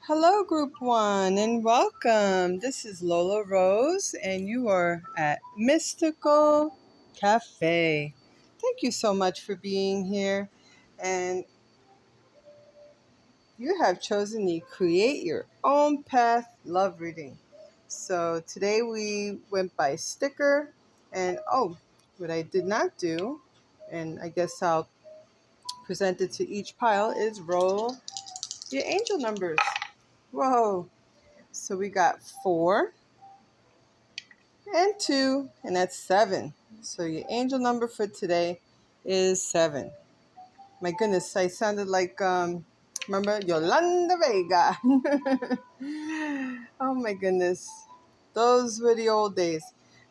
Hello, Group One, and welcome. This is Lola Rose, and you are at Mystical Cafe. Thank you so much for being here. And you have chosen the Create Your Own Path Love Reading. So today we went by sticker, and what I did not do, and I guess I'll present it to each pile, is roll your angel numbers. Whoa. So we got 4 and 2, and that's 7. So your angel number for today is 7. My goodness, I sounded like, remember, Yolanda Vega. Oh my goodness. Those were the old days.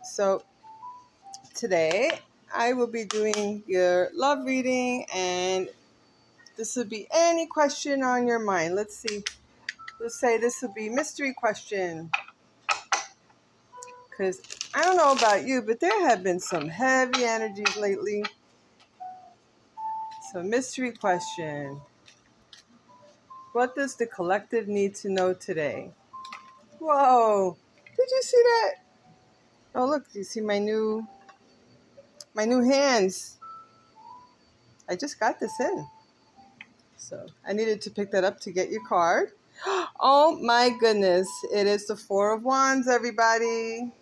So today I will be doing your love reading, and this will be any question on your mind. Let's see. Let's say this will be mystery question. Because I don't know about you, but there have been some heavy energies lately. So, mystery question. What does the collective need to know today? Whoa. Did you see that? Oh, look, you see my new hands. I just got this in. So, I needed to pick that up to get your card. Oh my goodness. It is the 4 of Wands, everybody.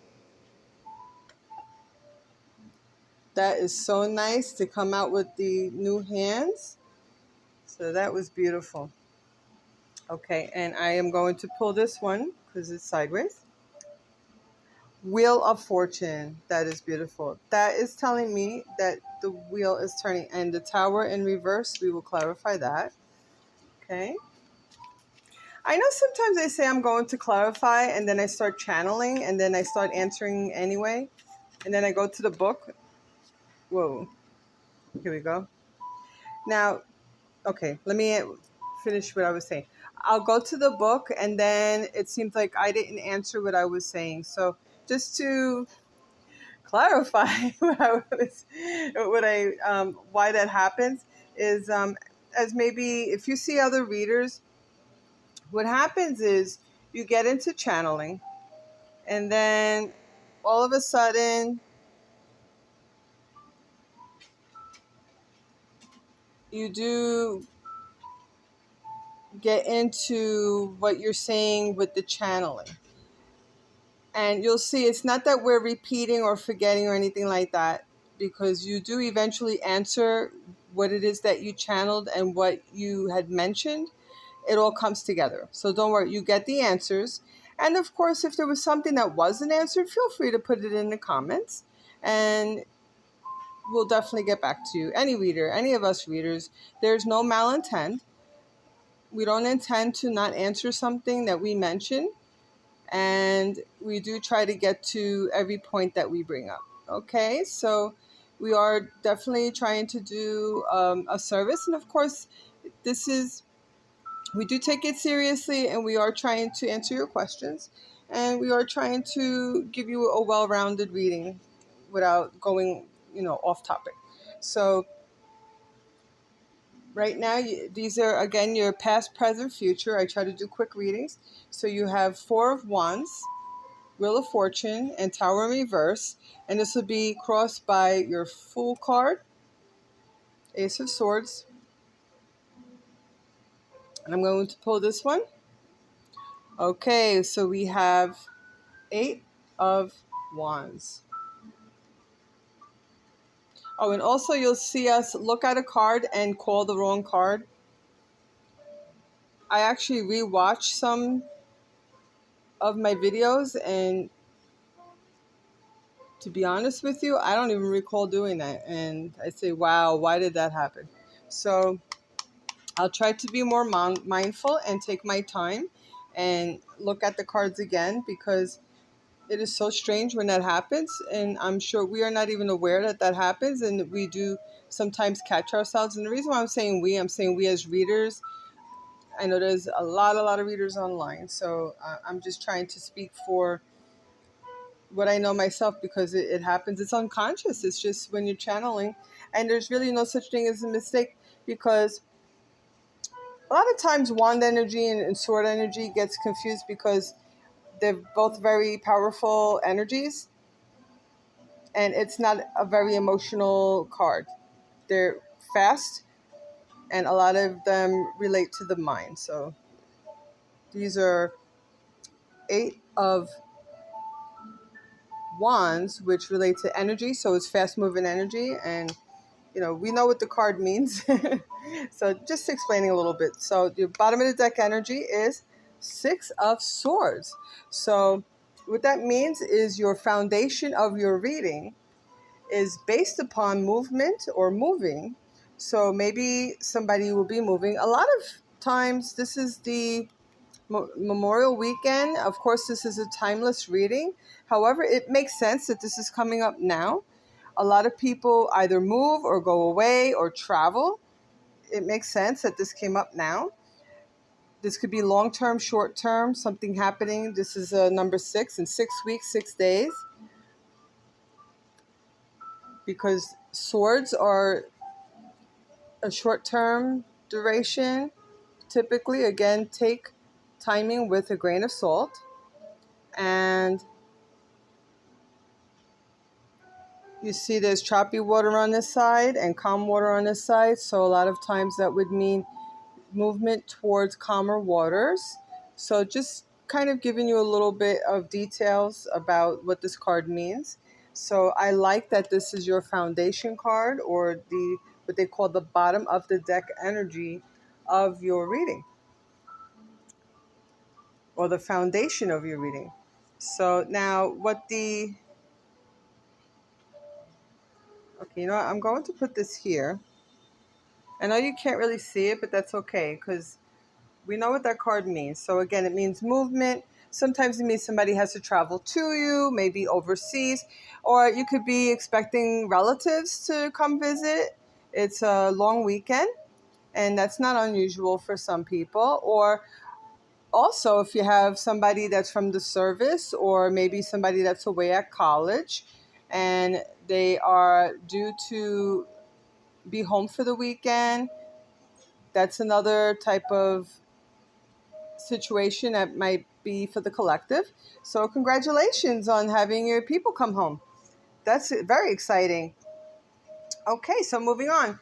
That is so nice to come out with the new hands. So, that was beautiful. Okay, and I am going to pull this one because it's sideways. Wheel of Fortune. That is beautiful. That is telling me that the wheel is turning. And the Tower in reverse, we will clarify that. Okay. I know sometimes I say I'm going to clarify and then I start channeling and then I start answering anyway. And then I go to the book. Whoa. Here we go. Now, okay, let me finish what I was saying. I'll go to the book and then it seems like I didn't answer what I was saying. So just to clarify why that happens is as maybe if you see other readers, what happens is you get into channeling and then all of a sudden you do get into what you're saying with the channeling. And you'll see it's not that we're repeating or forgetting or anything like that, because you do eventually answer what it is that you channeled and what you had mentioned. It all comes together. So don't worry, you get the answers. And of course, if there was something that wasn't answered, feel free to put it in the comments and we'll definitely get back to you. Any reader, any of us readers, there's no malintent. We don't intend to not answer something that we mention, and we do try to get to every point that we bring up. Okay, so we are definitely trying to do a service, and of course, this is we do take it seriously, and we are trying to answer your questions, and we are trying to give you a well-rounded reading without going, off topic. So right now, these are, again, your past, present, future. I try to do quick readings. So you have 4 of Wands, Wheel of Fortune, and Tower in reverse. And this will be crossed by your Fool card, Ace of Swords. And I'm going to pull this one. Okay, so we have 8 of Wands. Oh, and also you'll see us look at a card and call the wrong card. I actually rewatched some of my videos, and to be honest with you, I don't even recall doing that. And I say, wow, why did that happen? So I'll try to be more mindful and take my time and look at the cards again, because it is so strange when that happens. And I'm sure we are not even aware that that happens. And we do sometimes catch ourselves. And the reason why I'm saying we as readers. I know there's a lot of readers online. So I'm just trying to speak for what I know myself, because it happens. It's unconscious. It's just when you're channeling, and there's really no such thing as a mistake, because A lot of times wand energy and sword energy gets confused because they're both very powerful energies, and it's not a very emotional card. They're fast, and a lot of them relate to the mind. So these are 8 of Wands, which relate to energy. So it's fast moving energy, and we know what the card means. So just explaining a little bit. So the bottom of the deck energy is 6 of Swords. So what that means is your foundation of your reading is based upon movement or moving. So maybe somebody will be moving. A lot of times, this is the Memorial Weekend. Of course, this is a timeless reading. However, it makes sense that this is coming up now. A lot of people either move or go away or travel. It makes sense that this came up now. This could be long-term, short-term, something happening. This is number 6 in 6 weeks, 6 days. Because swords are a short-term duration. Typically, again, take timing with a grain of salt. And you see there's choppy water on this side and calm water on this side. So a lot of times that would mean movement towards calmer waters. So just kind of giving you a little bit of details about what this card means. So I like that this is your foundation card, or what they call the bottom of the deck energy of your reading, or the foundation of your reading. So now okay, I'm going to put this here. I know you can't really see it, but that's okay, because we know what that card means. So again, it means movement. Sometimes it means somebody has to travel to you, maybe overseas, or you could be expecting relatives to come visit. It's a long weekend, and that's not unusual for some people. Or also, if you have somebody that's from the service, or maybe somebody that's away at college, and they are due to be home for the weekend, that's another type of situation that might be for the collective. So congratulations on having your people come home. That's very exciting. Okay, so moving on.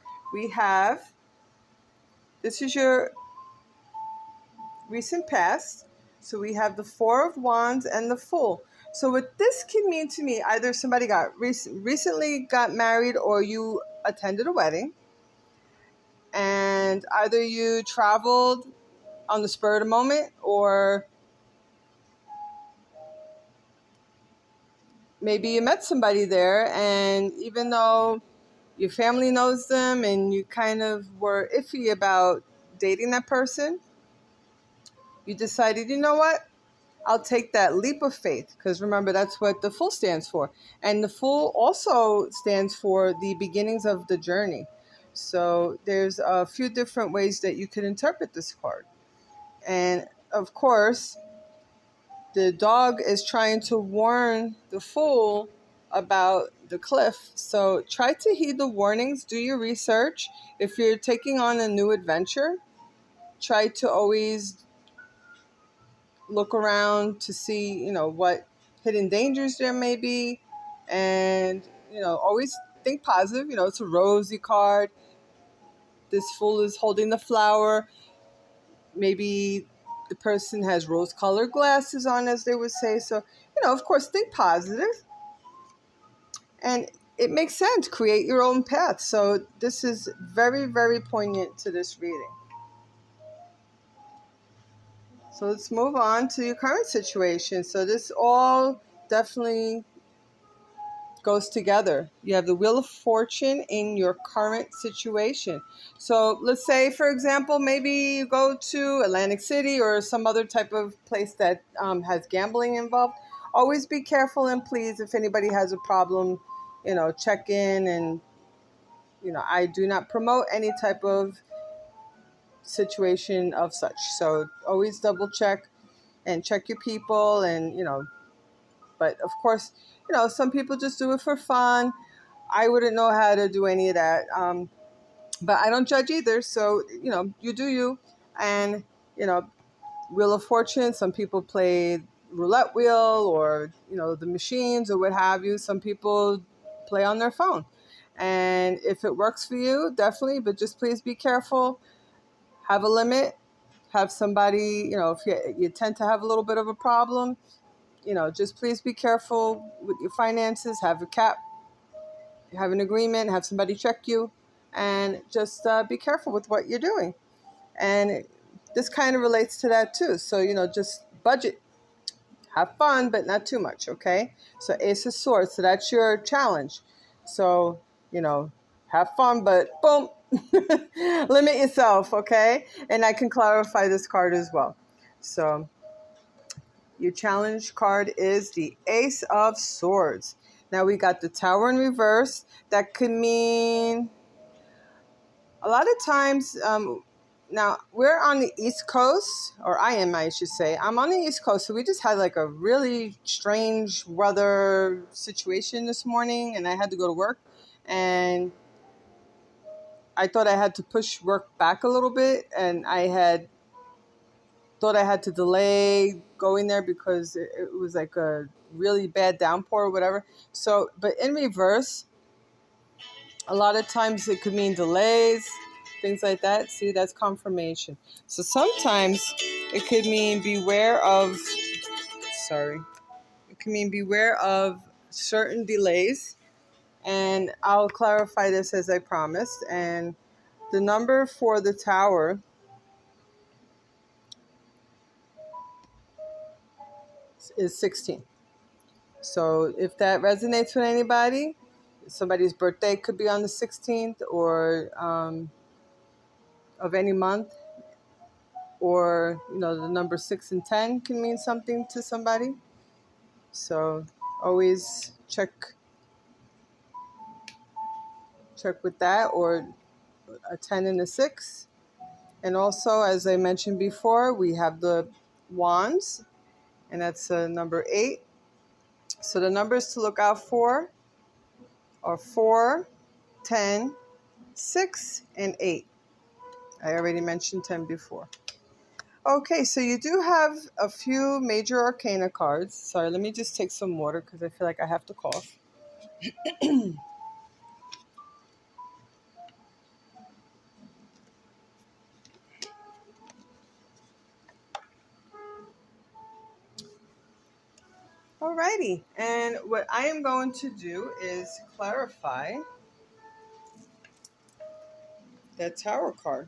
This is your recent past. So we have the Four of Wands and the Fool. So what this can mean to me, either somebody recently got married, or you attended a wedding, and either you traveled on the spur of the moment, or maybe you met somebody there, and even though your family knows them and you kind of were iffy about dating that person, you decided, you know what? I'll take that leap of faith, because remember, that's what the Fool stands for. And the Fool also stands for the beginnings of the journey. So there's a few different ways that you could interpret this card. And of course, the dog is trying to warn the Fool about the cliff. So try to heed the warnings, do your research. If you're taking on a new adventure, try to always look around to see, what hidden dangers there may be. And, always think positive. It's a rosy card. This Fool is holding the flower. Maybe the person has rose-colored glasses on, as they would say. So, of course, think positive. And it makes sense. Create your own path. So this is very, very poignant to this reading. So let's move on to your current situation. So this all definitely goes together. You have the Wheel of Fortune in your current situation. So let's say, for example, maybe you go to Atlantic City or some other type of place that has gambling involved. Always be careful, and please, if anybody has a problem, check in. And, I do not promote any type of situation of such. So always double check and check your people, and, but of course, some people just do it for fun. I wouldn't know how to do any of that. But I don't judge either. So, you do you. And, you know, Wheel of Fortune, some people play roulette wheel or, the machines or what have you. Some people play on their phone. And if it works for you, definitely, but just please be careful. Have a limit. Have somebody, if you tend to have a little bit of a problem, just please be careful with your finances. Have a cap, have an agreement, have somebody check you, and just be careful with what you're doing. And this kind of relates to that too. So, just budget, have fun, but not too much, okay? So Ace of Swords, so that's your challenge. So, have fun, but boom, limit yourself, okay? And I can clarify this card as well. So your challenge card is the Ace of Swords. Now we got the Tower in reverse. That could mean a lot of times, now we're on the East Coast, or I should say. I'm on the East Coast, so we just had like a really strange weather situation this morning, and I had to go to work, and I thought I had to push work back a little bit, and thought I had to delay going there because it was like a really bad downpour or whatever. So, but in reverse, a lot of times it could mean delays, things like that. See, that's confirmation. So sometimes it could mean it could mean beware of certain delays. And I'll clarify this as I promised. And the number for the Tower is 16. So if that resonates with anybody, somebody's birthday could be on the 16th or of any month, or the number 6 and 10 can mean something to somebody. So always check with that, or a 10 and a 6. And also, as I mentioned before, we have the wands, and that's number 8. So the numbers to look out for are 4, 10, 6, and 8. I already mentioned 10 before. Okay, so you do have a few major arcana cards. Sorry, let me just take some water because I feel like I have to cough. Alrighty, and what I am going to do is clarify that Tower card.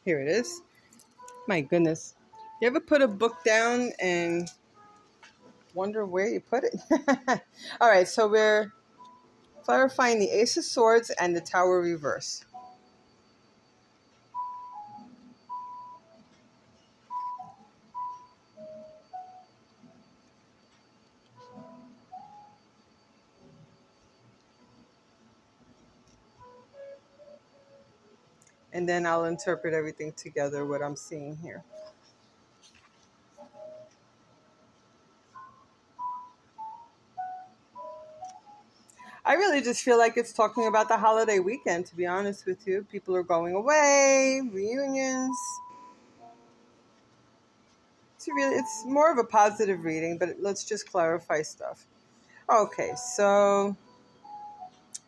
Here it is. My goodness. You ever put a book down and wonder where you put it? All right, so we're clarifying the Ace of Swords and the Tower reverse. And then I'll interpret everything together, what I'm seeing here. I really just feel like it's talking about the holiday weekend, to be honest with you. People are going away, reunions. It's more of a positive reading, but let's just clarify stuff. Okay, so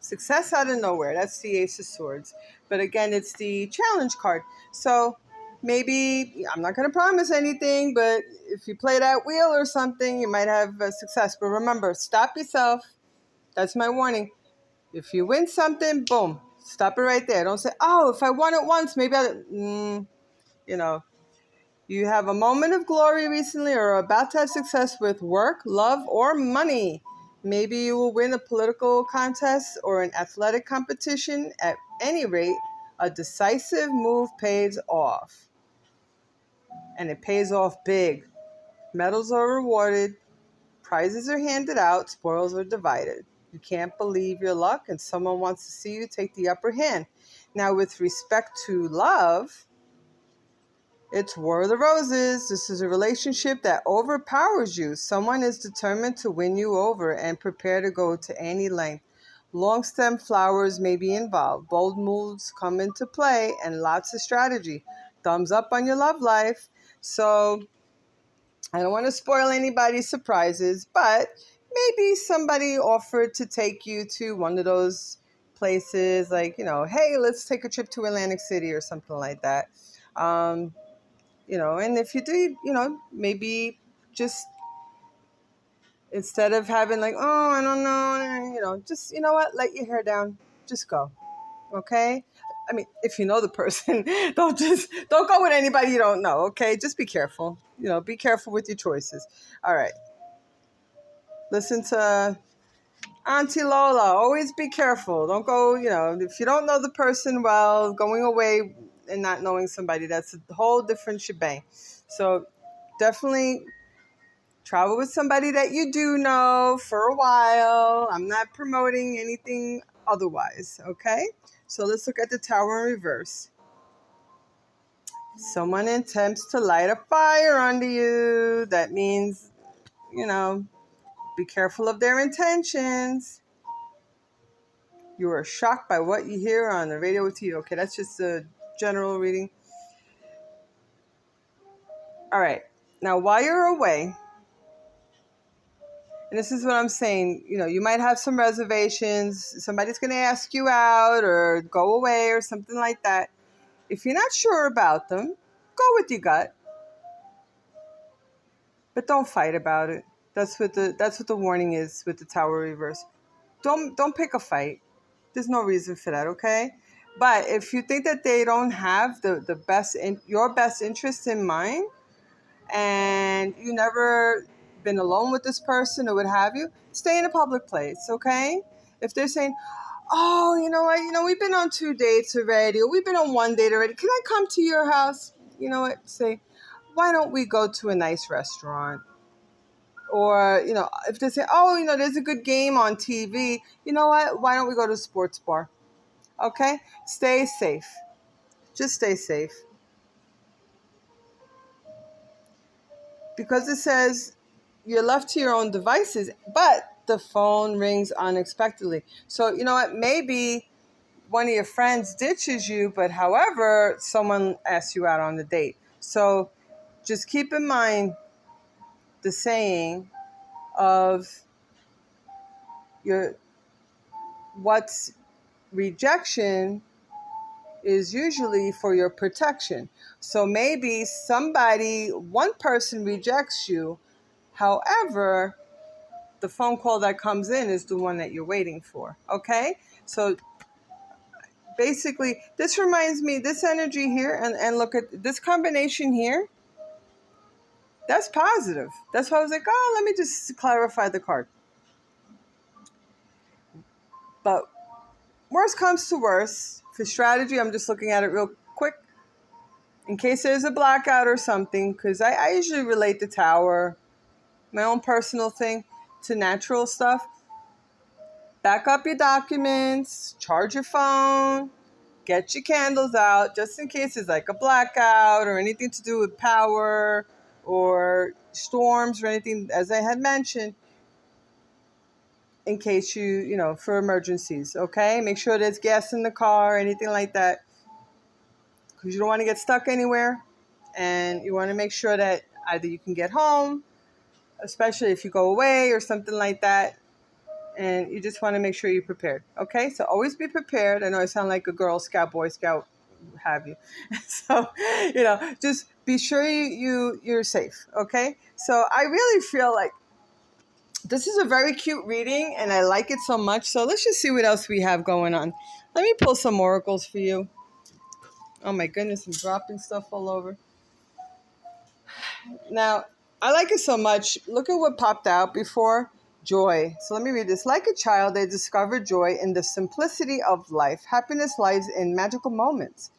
success out of nowhere. That's the Ace of Swords. But again, it's the challenge card. So maybe, I'm not going to promise anything, but if you play that wheel or something, you might have success. But remember, stop yourself. That's my warning. If you win something, boom, stop it right there. Don't say, oh, if I won it once, maybe you have a moment of glory recently or are about to have success with work, love, or money. Maybe you will win a political contest or an athletic competition. At any rate, a decisive move pays off. And it pays off big. Medals are rewarded, prizes are handed out, spoils are divided. You can't believe your luck, and someone wants to see you take the upper hand. Now, with respect to love, it's War of the Roses. This is a relationship that overpowers you. Someone is determined to win you over and prepare to go to any length. Long stem flowers may be involved. Bold moves come into play and lots of strategy. Thumbs up on your love life. So I don't want to spoil anybody's surprises, but maybe somebody offered to take you to one of those places like, hey, let's take a trip to Atlantic City or something like that. And if you do, maybe just instead of having like, oh, I don't know, just, what, let your hair down, just go. Okay. I mean, if you know the person, don't go with anybody you don't know. Okay. Just be careful, be careful with your choices. All right. Listen to Auntie Lola. Always be careful. Don't go, if you don't know the person well, going away and not knowing somebody, that's a whole different shebang. So definitely travel with somebody that you do know for a while. I'm not promoting anything otherwise, okay? So let's look at the Tower in reverse. Someone attempts to light a fire under you. That means, be careful of their intentions. You are shocked by what you hear on the radio or TV. Okay, that's just a general reading. All right. Now, while you're away, and this is what I'm saying, you might have some reservations. Somebody's going to ask you out or go away or something like that. If you're not sure about them, go with your gut. But don't fight about it. That's what the warning is with the Tower reverse. Don't pick a fight. There's no reason for that, okay? But if you think that they don't have your best interest in mind, and you never been alone with this person or what have you, stay in a public place, okay? If they're saying, oh, you know what, we've been on 2 dates already, or we've been on 1 date already, can I come to your house? You know what, say, why don't we go to a nice restaurant? Or, if they say, oh, there's a good game on TV, you know what, why don't we go to a sports bar? Okay? Stay safe. Just stay safe. Because it says you're left to your own devices, but the phone rings unexpectedly. So, you know what? Maybe one of your friends ditches you, but however, someone asks you out on the date. So just keep in mind the saying of what's rejection is usually for your protection. So maybe one person rejects you. However, the phone call that comes in is the one that you're waiting for. Okay? So basically, this reminds me, this energy here, and look at this combination here, that's positive. That's why I was like, oh, let me just clarify the card. But worst comes to worst, for strategy, I'm just looking at it real quick, in case there's a blackout or something, because I usually relate the Tower, my own personal thing, to natural stuff. Back up your documents, charge your phone, get your candles out, just in case it's like a blackout or anything to do with power or storms or anything, as I had mentioned, in case for emergencies, okay? Make sure there's gas in the car, anything like that, because you don't want to get stuck anywhere. And you want to make sure that either you can get home, especially if you go away or something like that, and you just want to make sure you're prepared. Okay, so always be prepared. I know I sound like a Girl Scout, Boy Scout, have you. So, just be sure you're safe. Okay, so I really feel like this is a very cute reading, and I like it so much. So let's just see what else we have going on. Let me pull some oracles for you. Oh my goodness, I'm dropping stuff all over. Now, I like it so much. Look at what popped out before. Joy. So let me read this. Like a child, they discover joy in the simplicity of life. Happiness lies in magical moments,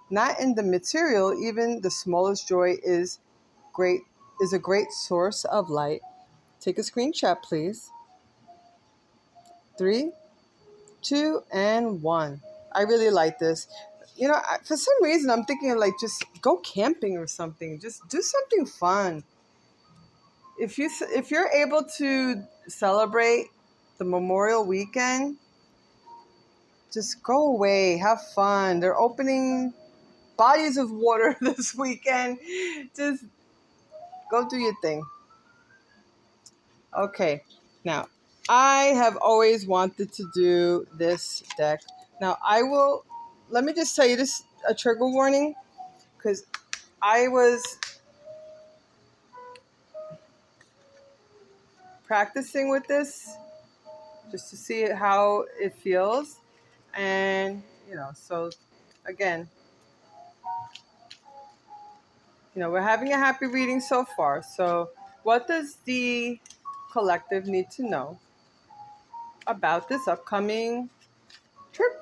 not in the material. Even the smallest joy is a great source of light. Take a screenshot, please. 3, 2, and 1. I really like this. For some reason, I'm thinking of like just go camping or something. Just do something fun. If you're able to celebrate the Memorial Weekend, just go away, have fun. They're opening bodies of water this weekend. Just go do your thing. Okay, now I have always wanted to do this deck. Now let me just tell you this, a trigger warning, because I was practicing with this just to see how it feels. And, so again, we're having a happy reading so far. So what does the collective need to know about this upcoming trip?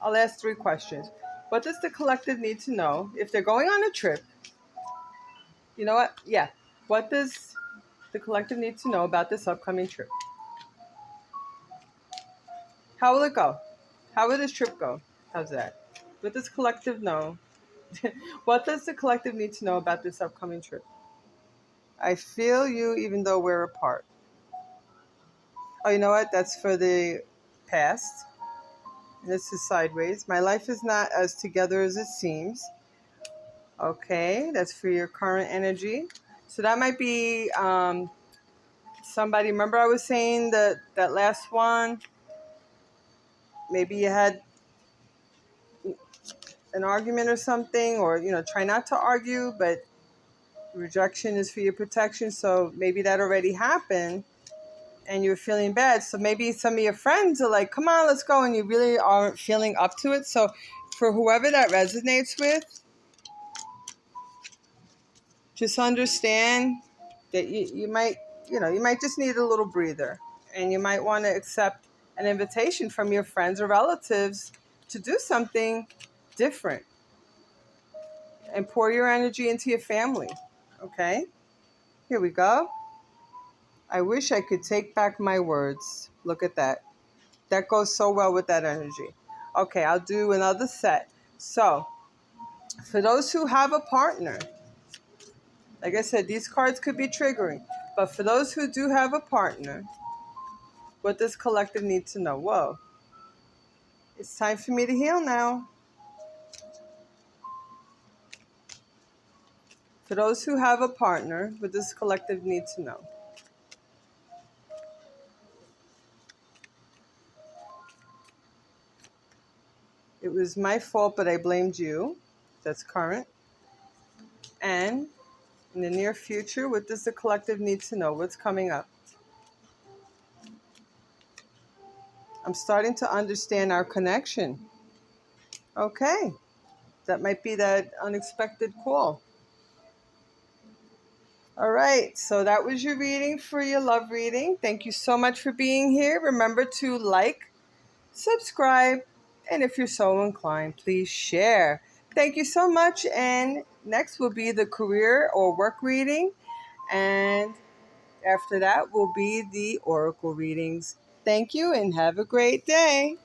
I'll ask 3 questions. What does the collective need to know if they're going on a trip? You know what? Yeah. What does the collective need to know about this upcoming trip? How will it go? How will this trip go? How's that? What does collective know? What does the collective need to know about this upcoming trip? I feel you even though we're apart. Oh, you know what? That's for the past. This is sideways. My life is not as together as it seems. Okay, that's for your current energy. So that might be somebody. Remember I was saying that last one? Maybe you had an argument or something, or, try not to argue, but rejection is for your protection. So maybe that already happened and you're feeling bad. So maybe some of your friends are like, come on, let's go. And you really aren't feeling up to it. So for whoever that resonates with, just understand that you might, you might just need a little breather, and you might want to accept an invitation from your friends or relatives to do something different and pour your energy into your family. Okay, here we go. I wish I could take back my words. Look at that. That goes so well with that energy. Okay, I'll do another set. So, for those who have a partner, like I said, these cards could be triggering. But for those who do have a partner, what does collective need to know? Whoa. It's time for me to heal now. For those who have a partner, what does collective need to know? It was my fault, but I blamed you. That's current. And in the near future, what does the collective need to know? What's coming up? I'm starting to understand our connection. Okay. That might be that unexpected call. All right. So that was your reading for your love reading. Thank you so much for being here. Remember to like, subscribe, and if you're so inclined, please share. Thank you so much. And next will be the career or work reading. And after that will be the oracle readings. Thank you and have a great day.